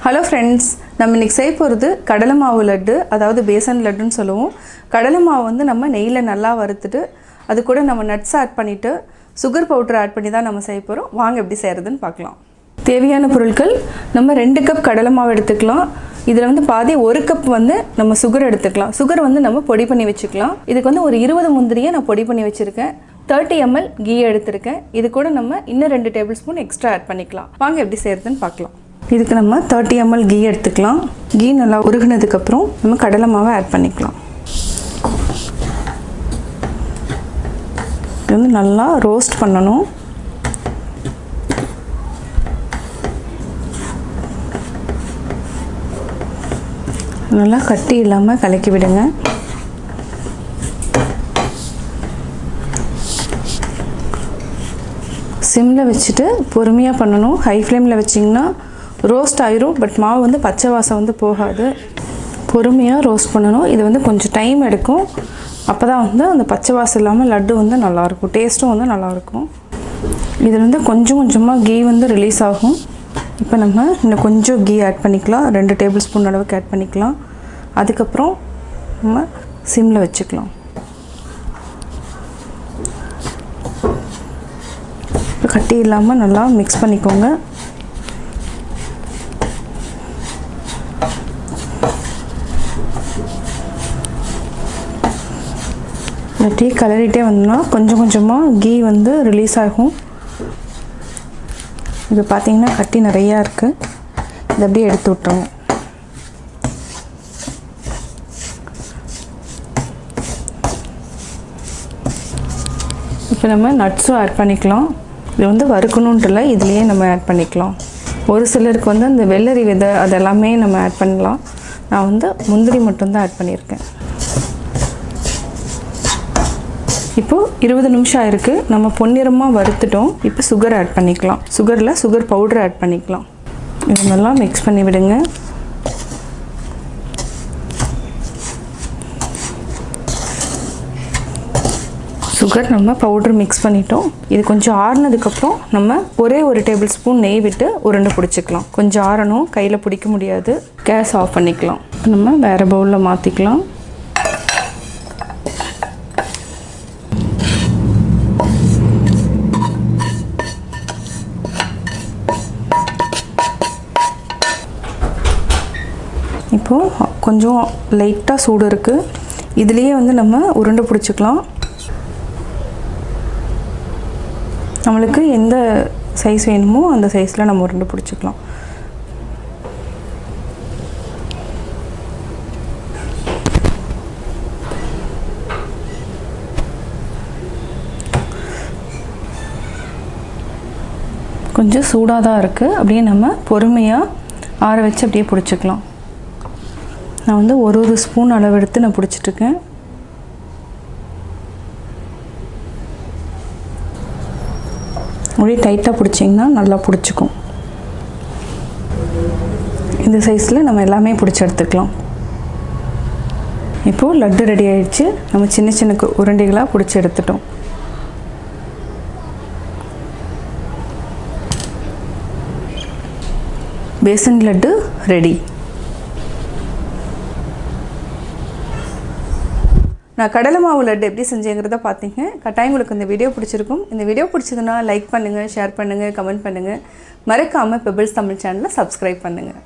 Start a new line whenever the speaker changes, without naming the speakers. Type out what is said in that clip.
Hello friends, நம்ம இன்றைக்கி செய்ய போகிறது கடலை மாவு லட்டு, அதாவது பேசன் லட்டுன்னு சொல்லுவோம். கடலை மாவு வந்து நம்ம நெய்யில் நல்லா வறுத்துட்டு அது கூட நம்ம நட்ஸ் ஆட் பண்ணிவிட்டு சுகர் பவுடர் ஆட் பண்ணி தான் நம்ம செய்ய போகிறோம். வாங்க எப்படி செய்கிறதுன்னு பார்க்கலாம். தேவையான பொருட்கள், நம்ம 2 கப் கடலை மாவு எடுத்துக்கலாம். இதில் வந்து பாதி 1 கப் வந்து நம்ம சுகர் எடுத்துக்கலாம். சுகர் வந்து நம்ம பொடி பண்ணி வச்சுக்கலாம். இதுக்கு வந்து ஒரு 20 முந்திரியை நான் பொடி பண்ணி வச்சுருக்கேன். 30 ml கீ எடுத்திருக்கேன். இது கூட நம்ம இன்னும் 2 டேபிள் ஸ்பூன் எக்ஸ்ட்ரா ஆட் பண்ணிக்கலாம். வாங்க எப்படி செய்கிறதுன்னு பார்க்கலாம். இதுக்கு நம்ம 30 ml கீ எடுத்துக்கலாம். கீ நல்லா உருகுனதுக்கப்புறம் நம்ம கடலை மாவை ஆட் பண்ணிக்கலாம். இது வந்து நல்லா ரோஸ்ட் பண்ணணும். நல்லா கட்டி இல்லாமல் கலக்கி விடுங்க. சிம்மில் வச்சுட்டு பொறுமையாக பண்ணணும். ஹை ஃப்ளேமில் வச்சிங்கன்னா ரோஸ்ட் ஆயிரும், பட் மாவு வந்து பச்சை வாசம் வந்து போகாது. பொறுமையாக ரோஸ்ட் பண்ணணும். இது வந்து கொஞ்சம் டைம் எடுக்கும். அப்போ தான் வந்து அந்த பச்சை வாசம் இல்லாமல் லட்டு வந்து நல்லாயிருக்கும், டேஸ்ட்டும் வந்து நல்லாயிருக்கும். இதில் வந்து கொஞ்சம் கொஞ்சமாக கீ வந்து ரிலீஸ் ஆகும். இப்போ நம்ம இன்னும் கொஞ்சம் கீ ஆட் பண்ணிக்கலாம். 2 டேபிள் ஸ்பூன் அளவுக்கு ஆட் பண்ணிக்கலாம். அதுக்கப்புறம் நம்ம சிம்மில் வச்சுக்கலாம். கட்டி இல்லாமல் நல்லா மிக்ஸ் பண்ணிக்கோங்க. இந்த டீ கலரிட்டே வந்தோம்னா கொஞ்சம் கொஞ்சமாக கீ வந்து ரிலீஸ் ஆகும். இது பார்த்திங்கன்னா கட்டி நிறையா இருக்குது. இதை அப்படியே எடுத்து விட்டுருங்க. இப்போ நம்ம நட்ஸும் ஆட் பண்ணிக்கலாம். இது வந்து வறுக்கணுன்ட்டு இல்லை, இதுலேயே நம்ம ஆட் பண்ணிக்கலாம். ஒரு சிலருக்கு வந்து அந்த வெள்ளரி விதை அதெல்லாமே நம்ம ஆட் பண்ணலாம். நான் வந்து முந்திரி மட்டும்தான் ஆட் பண்ணியிருக்கேன். இப்போது 20 நிமிஷம் ஆயிருக்கு. நம்ம பொன்னிறமாக வறுத்துட்டோம். இப்போ சுகர் ஆட் பண்ணிக்கலாம். சுகரில் சுகர் பவுடர் ஆட் பண்ணிக்கலாம். இது நல்லா மிக்ஸ் பண்ணி விடுங்க. சுகர் நம்ம பவுடர் மிக்ஸ் பண்ணிட்டோம். இது கொஞ்சம் ஆறுனதுக்கப்புறம் நம்ம ஒரே ஒரு டேபிள் ஸ்பூன் நெய் விட்டு உருண்டை பிடிச்சிக்கலாம். கொஞ்சம் ஆறணும், கையில் பிடிக்க முடியாது. கேஸ் ஆஃப் பண்ணிக்கலாம். நம்ம வேறு பவுலில் மாற்றிக்கலாம். இப்போது கொஞ்சம் லைட்டாக சூடு இருக்குது. இதுலேயே வந்து நம்ம உருண்டை பிடிச்சிக்கலாம். நம்மளுக்கு எந்த சைஸ் வேணுமோ அந்த சைஸில் நம்ம உருண்டை பிடிச்சிக்கலாம். கொஞ்சம் சூடாக தான் இருக்குது. அப்படியே நம்ம பொறுமையாக ஆற வச்சு அப்படியே பிடிச்சிக்கலாம். நான் வந்து ஒரு ஸ்பூன் அளவு எடுத்து நான் பிடிச்சிட்ருக்கேன். அப்படியே டைட்டாக பிடிச்சிங்கன்னா நல்லா பிடிச்சிக்கும். இந்த சைஸில் நம்ம எல்லாமே பிடிச்சி எடுத்துக்கலாம். இப்போது லட்டு ரெடி ஆகிடுச்சு. நம்ம சின்ன சின்ன உருண்டைகளாக பிடிச்சி எடுத்துட்டோம். பேசன் லட்டு ரெடி. நான் கடலை மாவு லட்டு எப்படி செஞ்சேங்கிறத பார்த்தீங்க. கட்டாயம் உங்களுக்கு இந்த வீடியோ பிடிச்சிருக்கும். இந்த வீடியோ பிடிச்சதுன்னா லைக் பண்ணுங்கள், ஷேர் பண்ணுங்கள், கமெண்ட் பண்ணுங்கள். மறக்காமல் பெபிள்ஸ் தமிழ் சேனலை சப்ஸ்கிரைப் பண்ணுங்கள்.